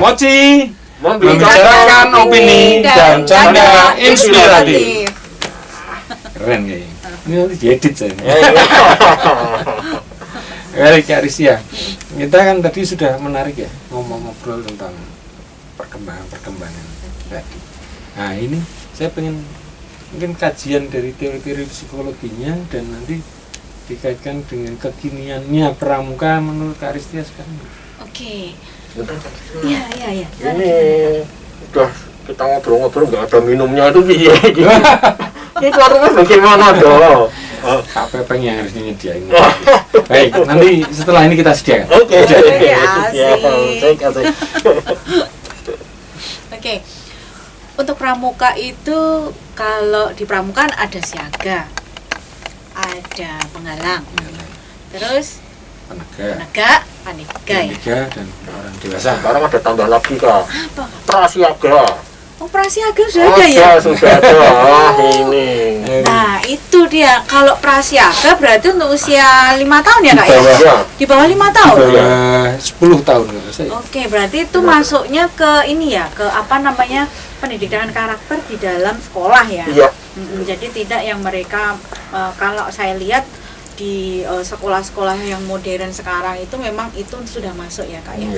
Mochi membicarakan opini dan canda inspiratif. Keren kayaknya. Ini nanti diedit saya. Baik Kak Rizia, kita kan tadi sudah menarik ya ngobrol tentang perkembangan tadi. Nah ini saya pengen mungkin kajian dari teori-teori psikologinya dan nanti dikaitkan dengan kekiniannya pramuka menurut Kak Rizia sekarang. Oke. Iya. Ini udah kita ngobrol-ngobrol nggak ada minumnya itu piye? Itu artinya bagaimana dong? KPP yang harus nyediain. Baik, nanti setelah ini kita sediakan. Oke. Oke. Untuk pramuka itu kalau di pramuka ada siaga, ada penggalang, terus penegak, paniga dan orang dewasa. Sekarang ada tambah lagi Kak. Apa? Prasiaga. Oh, prasiaga sudah ada ya? Sudah ada. Ini. Nah, itu dia. Kalau prasiaga berarti untuk usia 5 tahun ya, Kak? Ya? Di bawah 5 tahun? Di bawah 10 tahun enggak saya. Oke, berarti itu masuknya ke ini ya, ke apa namanya? Pendidikan karakter di dalam sekolah ya. Iya. Jadi tidak yang mereka kalau saya lihat di sekolah-sekolah yang modern sekarang itu memang itu sudah masuk ya Kak ya.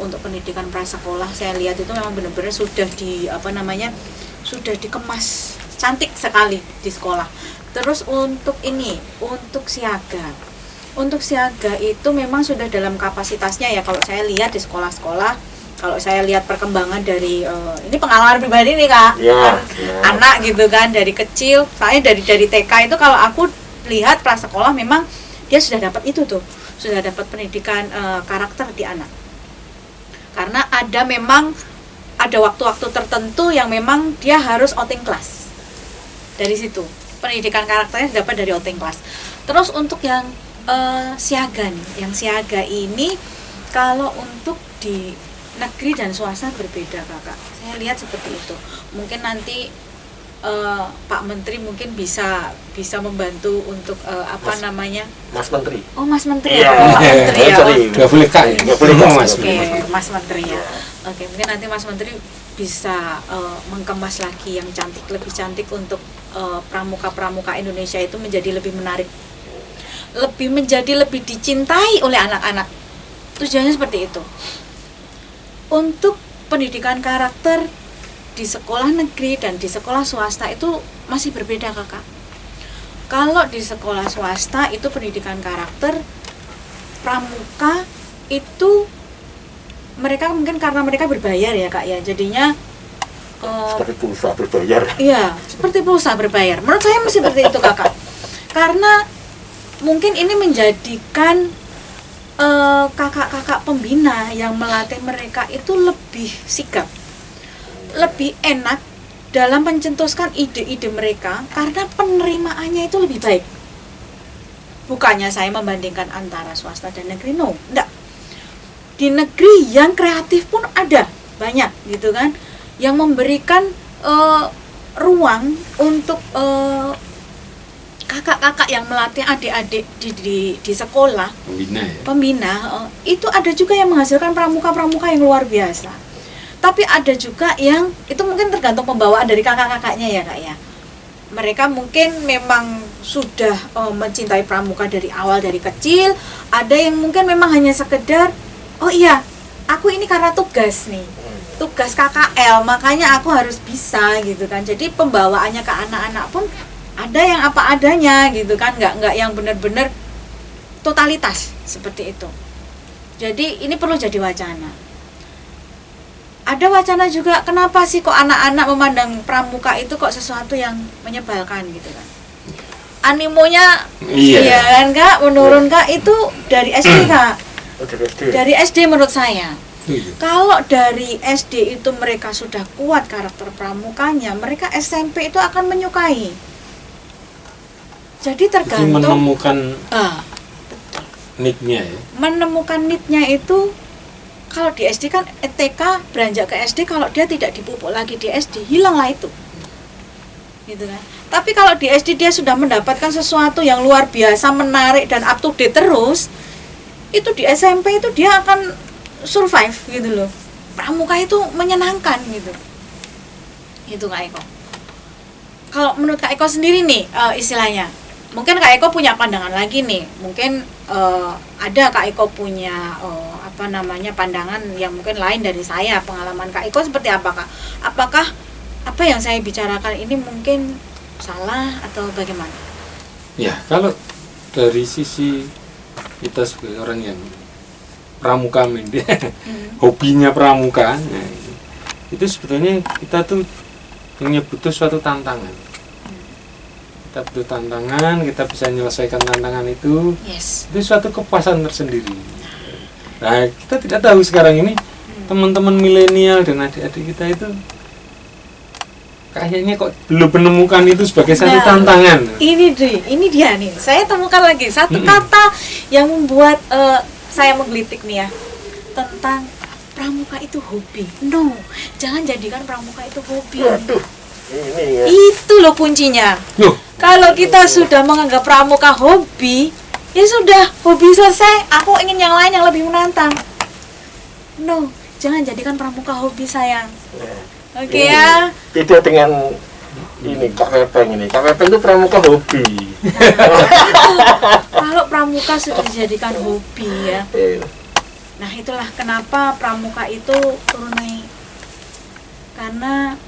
Untuk pendidikan prasekolah saya lihat itu memang benar-benar sudah sudah dikemas cantik sekali di sekolah. Terus untuk siaga. Untuk siaga itu memang sudah dalam kapasitasnya ya kalau saya lihat di sekolah-sekolah. Kalau saya lihat perkembangan dari ini pengalaman pribadi nih Kak. Anak gitu kan dari kecil, saya dari TK itu kalau aku lihat prasekolah memang dia sudah dapat itu tuh, sudah dapat pendidikan karakter di anak. Karena ada waktu-waktu tertentu yang memang dia harus outing class. Dari situ pendidikan karakternya dapat dari outing class. Terus untuk yang siaga nih, yang siaga ini kalau untuk di negeri dan swasta berbeda Kakak. Saya lihat seperti itu. Mungkin nanti Pak Menteri mungkin bisa membantu untuk namanya Mas Menteri. Oh Mas Menteri ya, Pak Menteri ya. Nggak boleh Kak. Oke, Mas Menteri ya. Oke, mungkin nanti Mas Menteri bisa mengemas lagi yang cantik, lebih cantik untuk pramuka-pramuka Indonesia itu menjadi lebih menarik, menjadi lebih dicintai oleh anak-anak. Tujuannya seperti itu. Untuk pendidikan karakter di sekolah negeri dan di sekolah swasta itu masih berbeda Kakak. Kalau di sekolah swasta itu pendidikan karakter pramuka itu mereka mungkin karena mereka berbayar ya Kak ya, jadinya seperti pulsa berbayar. Iya, seperti pulsa berbayar. Menurut saya masih seperti itu Kakak. Karena mungkin ini menjadikan kakak-kakak pembina yang melatih mereka itu lebih sigap, lebih enak dalam mencetuskan ide-ide mereka karena penerimaannya itu lebih baik. Bukannya saya membandingkan antara swasta dan negeri, no, enggak. Di negeri yang kreatif pun ada banyak gitu kan, yang memberikan ruang untuk kakak-kakak yang melatih adik-adik di sekolah, pembina itu ada juga yang menghasilkan pramuka-pramuka yang luar biasa. Tapi ada juga yang itu mungkin tergantung pembawaan dari kakak-kakaknya ya Kak ya. Mereka mungkin memang sudah mencintai pramuka dari awal, dari kecil. Ada yang mungkin memang hanya sekedar oh iya, aku ini karena tugas nih, tugas KKL, makanya aku harus bisa gitu kan. Jadi pembawaannya ke anak-anak pun ada yang apa adanya gitu kan, nggak yang benar-benar totalitas seperti itu. Jadi ini perlu jadi wacana. Ada wacana juga, kenapa sih kok anak-anak memandang pramuka itu kok sesuatu yang menyebalkan gitu kan? Animonya, iya kan Kak, menurun Kak, itu dari SD Kak. Dari SD menurut saya. Kalau dari SD itu mereka sudah kuat karakter pramukanya, mereka SMP itu akan menyukai. Jadi tergantung menemukan nicknya ya. Menemukan nicknya itu kalau di SD kan TK beranjak ke SD, kalau dia tidak dipupuk lagi di SD, hilanglah itu. Gitu kan. Tapi kalau di SD dia sudah mendapatkan sesuatu yang luar biasa, menarik dan up to date terus, itu di SMP itu dia akan survive gitu loh. pramuka itu menyenangkan gitu. Itu Kak Eko. Kalau menurut Kak Eko sendiri nih istilahnya, mungkin Kak Eko punya pandangan lagi nih. Mungkin ada Kak Eko punya pandangan yang mungkin lain dari saya. Pengalaman Kak Eko seperti apa Kak? Apakah apa yang saya bicarakan ini mungkin salah atau bagaimana? Ya, kalau dari sisi kita sebagai orang yang pramuka hobinya pramuka, nah, itu sebetulnya kita tuh butuh suatu tantangan. Kita butuh tantangan, kita bisa menyelesaikan tantangan itu. Yes. Itu suatu kepuasan tersendiri. Nah, kita tidak tahu sekarang ini teman-teman milenial dan adik-adik kita itu kayaknya kok belum menemukan itu sebagai satu tantangan. Ini dia nih. Saya temukan lagi satu kata yang membuat saya menggelitik nih ya, tentang pramuka itu hobi. No, jangan jadikan pramuka itu hobi. Waduh, ini ya. Itu loh kuncinya. Loh. Kalau kita sudah menganggap pramuka hobi, ya sudah, hobi selesai. Aku ingin yang lain yang lebih menantang. No, jangan jadikan pramuka hobi sayang. Oke ya. Beda dengan ini Kak Pepeng ini. Kak Pepeng itu pramuka hobi. Kalau pramuka sudah dijadikan hobi ya. Nah, itulah kenapa pramuka itu turun naik. Karena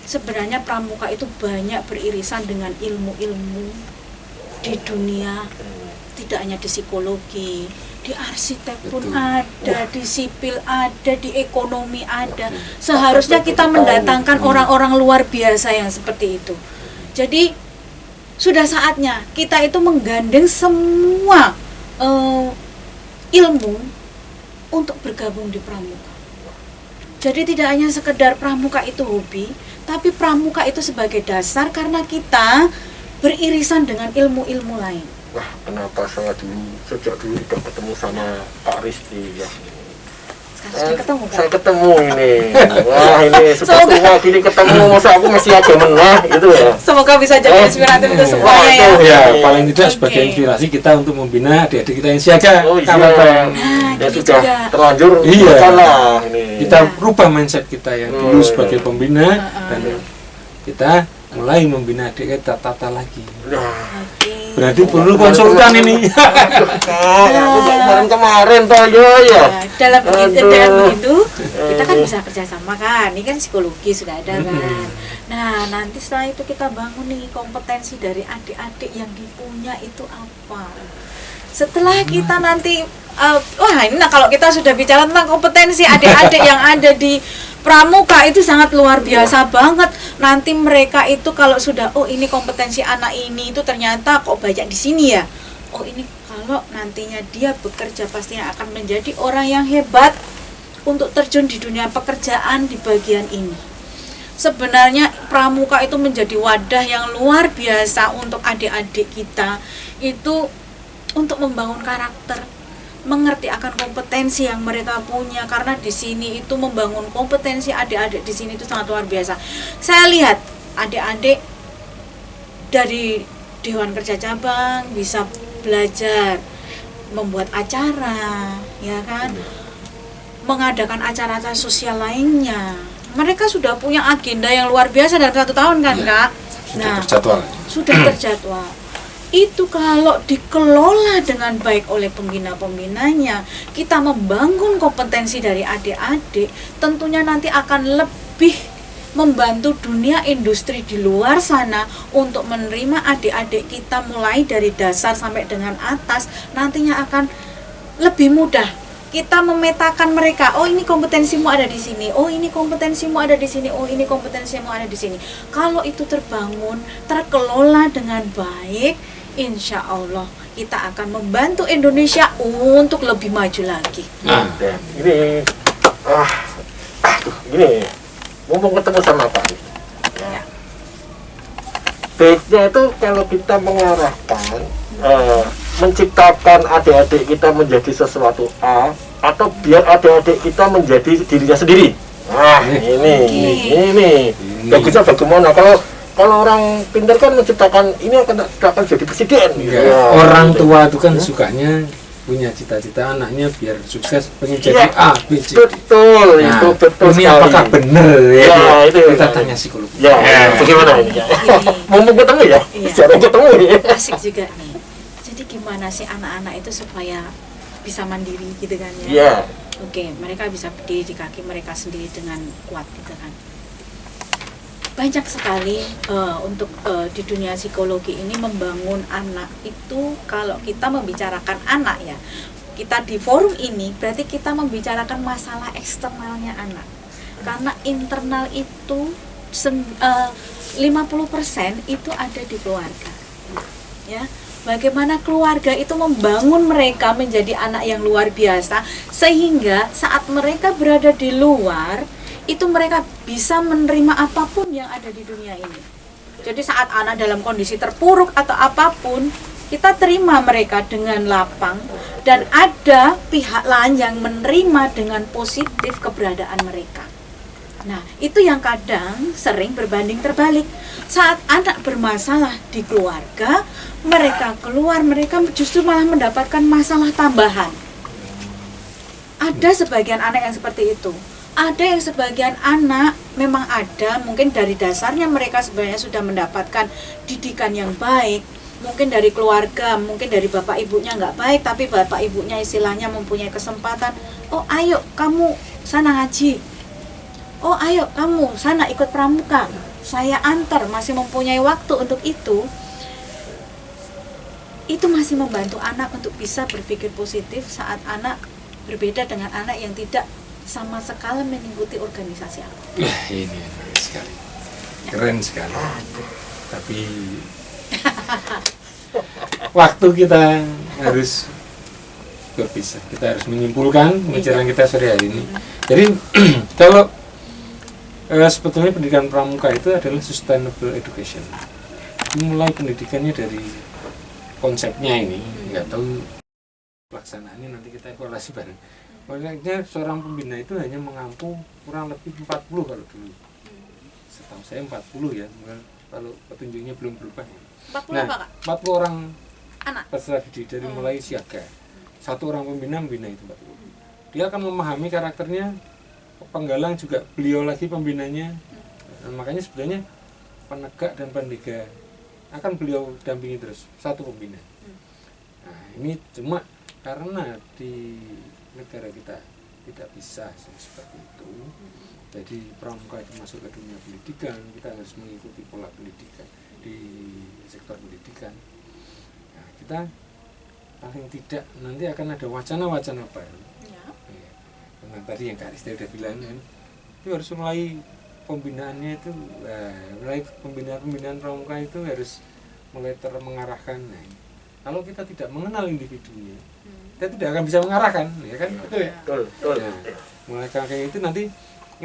sebenarnya pramuka itu banyak beririsan dengan ilmu-ilmu di dunia, tidak hanya di psikologi, di arsitek pun ada, di sipil ada, di ekonomi ada. Seharusnya kita mendatangkan orang-orang luar biasa yang seperti itu. Jadi sudah saatnya kita itu menggandeng semua ilmu untuk bergabung di pramuka. Jadi tidak hanya sekedar pramuka itu hobi, tapi pramuka itu sebagai dasar karena kita beririsan dengan ilmu-ilmu lain. Wah, kenapa saya sejak dulu tidak ketemu sama Pak Risti ya. Sekarang ketemu kan? Saya ketemu ini. Wah, ini sudah tua gini ketemu, masa aku masih aja menah gitu ya. Semoga bisa jadi inspiratif untuk semuanya ya. Ya, paling tidak sebagai inspirasi kita untuk membina adik-adik kita yang siaga. Oh iya. Ya gitu sudah juga. terlanjur Iya. kalah ini. Kita rubah mindset kita yang dulu sebagai pembina dan kita mulai membina adik kita tata lagi. Berarti perlu konsultan ini. Aku kemarin toh ya. Dalam begitu kita kan bisa kerjasama kan. Ini kan psikologi sudah ada kan. Nah, nanti setelah itu kita bangun nih kompetensi dari adik-adik yang dipunya itu apa. Setelah kita nanti kalau kita sudah bicara tentang kompetensi adik-adik yang ada di pramuka itu sangat luar biasa banget. Nanti mereka itu kalau sudah ini kompetensi anak ini itu ternyata kok banyak di sini ya. Oh, ini kalau nantinya dia bekerja pastinya akan menjadi orang yang hebat untuk terjun di dunia pekerjaan di bagian ini. Sebenarnya pramuka itu menjadi wadah yang luar biasa untuk adik-adik kita itu untuk membangun karakter, mengerti akan kompetensi yang mereka punya, karena di sini itu membangun kompetensi adik-adik di sini itu sangat luar biasa. Saya lihat adik-adik dari Dewan Kerja Cabang bisa belajar membuat acara, ya kan, mengadakan acara-acara sosial lainnya. Mereka sudah punya agenda yang luar biasa dalam 1 tahun kan, Kak? Sudah terjadwal. Itu kalau dikelola dengan baik oleh pembina-pembinanya, kita membangun kompetensi dari adik-adik, tentunya nanti akan lebih membantu dunia industri di luar sana untuk menerima adik-adik kita mulai dari dasar sampai dengan atas. Nantinya akan lebih mudah kita memetakan mereka. Oh, ini kompetensimu ada di sini. Oh, ini kompetensimu ada di sini. Oh, ini kompetensimu ada di sini. Kalau itu terbangun, terkelola dengan baik, insya Allah kita akan membantu Indonesia untuk lebih maju lagi. Nah, ini gini, mumpung ketemu sama Pak. Ya. Baiknya itu kalau kita mengarahkan, menciptakan adik-adik kita menjadi sesuatu A, atau biar adik-adik kita menjadi dirinya sendiri. Nah, ini. Bagusnya bagaimana kalau orang pintar kan menciptakan ini akan jadi presiden. Ya, orang tua itu kan sukanya punya cita-cita anaknya biar sukses, pengen jadi A, B, C, D. Betul, Nah, itu betul ini sekali. apakah benar ya? Ya, itu kita tanya psikolog. Ya, bagaimana ini ya? Mumpung ketemu ya? Iya. Jarang ketemu ya. Asik juga nih. Jadi gimana sih anak-anak itu supaya bisa mandiri gitu kan ya? Iya. Oke, mereka bisa berdiri di kaki mereka sendiri dengan kuat gitu kan. Banyak sekali untuk di dunia psikologi ini membangun anak itu, kalau kita membicarakan anak ya, kita di forum ini berarti kita membicarakan masalah eksternalnya anak. Karena internal itu 50% itu ada di keluarga. Ya. Bagaimana keluarga itu membangun mereka menjadi anak yang luar biasa, sehingga saat mereka berada di luar itu mereka bisa menerima apapun yang ada di dunia ini. Jadi saat anak dalam kondisi terpuruk atau apapun, kita terima mereka dengan lapang, dan ada pihak lain yang menerima dengan positif keberadaan mereka. Nah, itu yang kadang sering berbanding terbalik. Saat anak bermasalah di keluarga, mereka keluar, mereka justru malah mendapatkan masalah tambahan. Ada sebagian anak yang seperti itu. Ada yang sebagian anak memang ada, mungkin dari dasarnya mereka sebenarnya sudah mendapatkan didikan yang baik, mungkin dari keluarga, mungkin dari bapak ibunya nggak baik, tapi bapak ibunya istilahnya mempunyai kesempatan, oh ayo kamu sana ngaji, oh ayo kamu sana ikut pramuka, saya antar, masih mempunyai waktu untuk itu masih membantu anak untuk bisa berpikir positif saat anak berbeda dengan anak yang tidak sama sekali mengikuti organisasi apa. Ini menarik sekali, keren sekali. Tapi waktu kita harus berpisah, kita harus menyimpulkan pembicaraan kita sore hari ini. Jadi kalau sebetulnya pendidikan pramuka itu adalah sustainable education. Mulai pendidikannya dari konsepnya ini, nggak tahu pelaksanaannya nanti kita evaluasi bareng. Makanya seorang pembina itu hanya mengampu kurang lebih 40 kalau dulu. Setahu saya 40 ya, kalau petunjuknya belum berubah. 40 nah, apa, Kak? 40 orang Anak. peserta didik dari mulai siaga. Satu orang pembina membina itu 40. Dia akan memahami karakternya, penggalang juga beliau lagi pembinanya. Nah, makanya sebenarnya penegak dan pendidik akan beliau dampingi terus, satu pembina. Nah, ini cuma karena di negara kita tidak bisa seperti itu, jadi pramuka itu masuk ke dunia pendidikan, kita harus mengikuti pola pendidikan di sektor pendidikan. Nah, kita paling tidak nanti akan ada wacana-wacana baru ya. Karena tadi yang Kak Rista udah bilang kan, itu harus mulai pembinaannya itu, mulai pembinaan pramuka itu harus mulai mengarahkan. Nah, kalau kita tidak mengenal individunya, kita tidak akan bisa mengarahkan, ya kan? Betul ya? Betul. Nah, mulai kayak itu nanti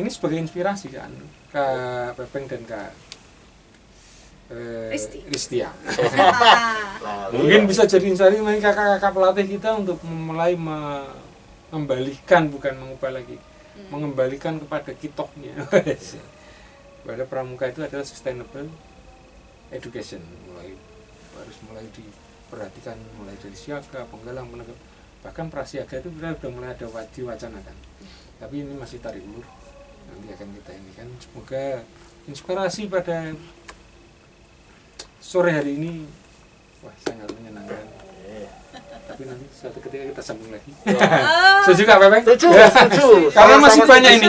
ini sebagai inspirasi kan, Kak Pepeng dan Kak Ristia. Mungkin bisa jadi inspirasi bagi kakak-kakak pelatih kita untuk mulai mengembalikan, bukan mengubah lagi, mengembalikan kepada kitohnya. Pada pramuka itu adalah sustainable education, harus mulai diperhatikan mulai dari siaga, penggalang, penegak, bahkan prasiaga itu sudah mulai ada diwacanakan. Tapi ini masih tarik ulur, nanti akan kita ini kan, semoga inspirasi pada sore hari ini sangat menyenangkan. Tapi nanti suatu ketika kita sambung lagi. Setuju Kak Pepeng? Setuju. Karena masih banyak ini.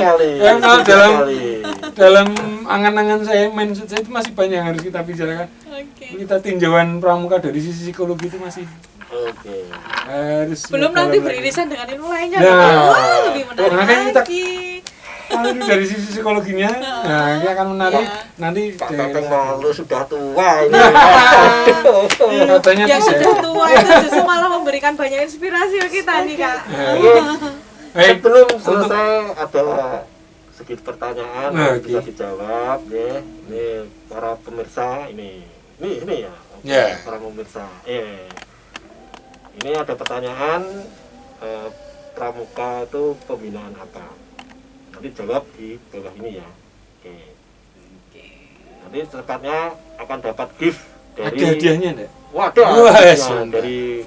Dalam angan-angan saya, mindset saya itu masih banyak yang harus kita bicarakan. Kita tinjauan pramuka dari sisi psikologi itu masih harus. Belum nanti beririsan dengan ilmu lainnya. Lebih menarik lagi. Kalau dari sisi psikologinya, nah ini akan menarik. Nanti Pak Pepeng malu sudah tua ini. Katanya yang sudah tua itu justru malah memberikan banyak inspirasi ke kita nih Kak. Sebelum selesai ada sedikit pertanyaan bisa dijawab ya. Ini para pemirsa ini ya. Para pemirsa. Ini ada pertanyaan, pramuka itu pembinaan apa? Nanti jawab di bawah ini ya. Oke. Nanti secepatnya akan dapat gift dari. Ada hadiahnya enggak? Waduh, dari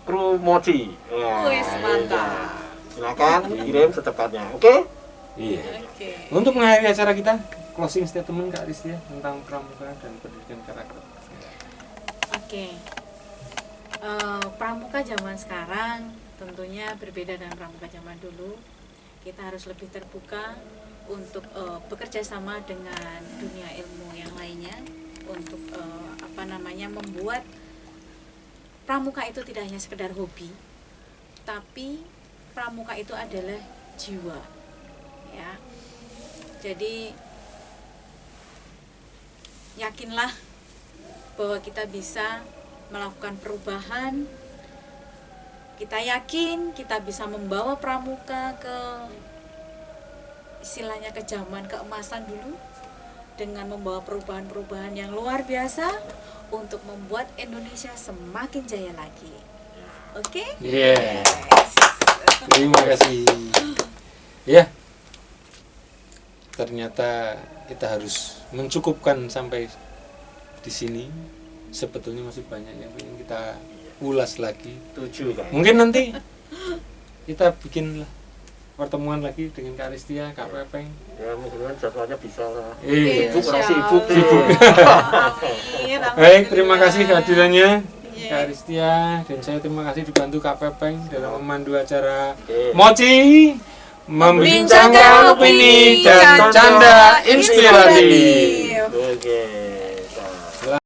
kru Mochi. Nah, Wis, mantap. silakan kirim secepatnya. Oke? Iya. Oke. Untuk mengakhiri acara kita, closing statement Kak Ristia tentang pramuka dan pendidikan karakter. Oke. Pramuka zaman sekarang tentunya berbeda dengan pramuka zaman dulu. Kita harus lebih terbuka untuk bekerja sama dengan dunia ilmu yang lainnya untuk membuat pramuka itu tidak hanya sekedar hobi, tapi pramuka itu adalah jiwa, ya. Jadi yakinlah bahwa kita bisa melakukan perubahan. Kita yakin kita bisa membawa pramuka ke istilahnya ke zaman keemasan dulu dengan membawa perubahan-perubahan yang luar biasa untuk membuat Indonesia semakin jaya lagi. Oke? Iya. Terima kasih. Ya. Ternyata kita harus mencukupkan sampai di sini. Sebetulnya masih banyak yang ingin kita ulas lagi. 7 kan. Mungkin nanti kita bikin pertemuan lagi dengan Kak Ristia, Kak Pepeng. Ya mudah-mudahan jadwalnya bisa lah. Iya. Sibuk, orang sibuk. Sibuk. Amin, Baik, terima kasih kehadirannya Iya. Kak Ristia, dan saya terima kasih dibantu Kak Pepeng dalam memandu acara Oke. Mochi membincangkan opini dan canda inspiratif. Oke.